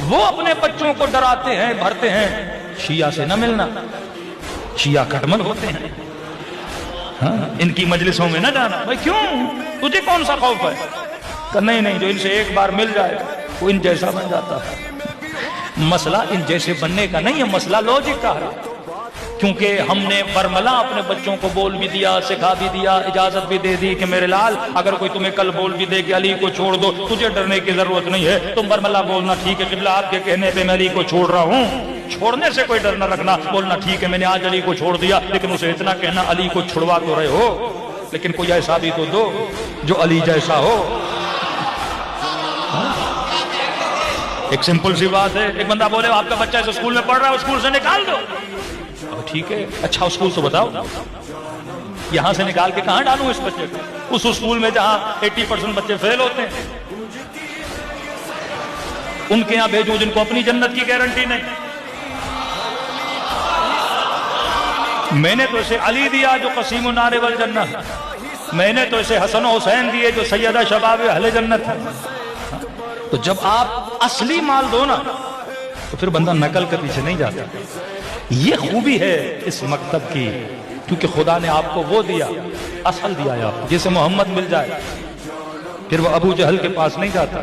وہ اپنے بچوں کو ڈراتے ہیں بھرتے ہیں شیعہ سے نہ ملنا، شیعہ کٹمل ہوتے ہیں، ہاں ان کی مجلسوں میں نہ جانا۔ بھائی کیوں؟ تجھے کون سا خوف ہے؟ کہ نہیں جو ان سے ایک بار مل جائے وہ ان جیسا بن جاتا ہے۔ مسئلہ ان جیسے بننے کا نہیں ہے، مسئلہ لوجک کا ہے، کیونکہ ہم نے برملا اپنے بچوں کو بول بھی دیا، سکھا بھی دیا، اجازت بھی دے دی کہ میرے لال اگر کوئی تمہیں کل بول بھی دے کہ علی کو چھوڑ دو، تجھے ڈرنے کی ضرورت نہیں ہے، تم برملا بولنا ٹھیک ہے قبلہ آپ کے کہنے پہ میں علی کو چھوڑ رہا ہوں، چھوڑنے سے کوئی ڈر نہ رکھنا، بولنا ٹھیک ہے میں نے آج علی کو چھوڑ دیا، لیکن اسے اتنا کہنا علی کو چھڑوا تو رہے ہو لیکن کوئی ایسا بھی تو دو جو علی جیسا ہو۔ ایک سمپل سی بات ہے، ایک بندہ بولے آپ کا بچہ اس اسکول میں پڑھ رہا ہے اسکول سے نکال دو، ٹھیک ہے اچھا اسکول تو بتاؤ یہاں سے نکال کے کہاں ڈالوں اس بچے کو؟ اس اسکول میں جہاں 80% بچے فیل ہوتے ہیں، ان کے یہاں بھیجوں جن کو اپنی جنت کی گارنٹی نہیں۔ میں نے تو اسے علی دیا جو قسیم النار والجنہ، میں نے تو اسے حسن و حسین دیے جو سیدہ شباب اہل جنت ہے۔ تو جب آپ اصلی مال دو نا تو پھر بندہ نقل کے پیچھے نہیں جاتا۔ یہ خوبی ہے اس مکتب کی، کیونکہ خدا نے آپ کو وہ دیا، اصل دیا ہے آپ کو، جسے محمد مل جائے پھر وہ ابو جہل کے پاس نہیں جاتا۔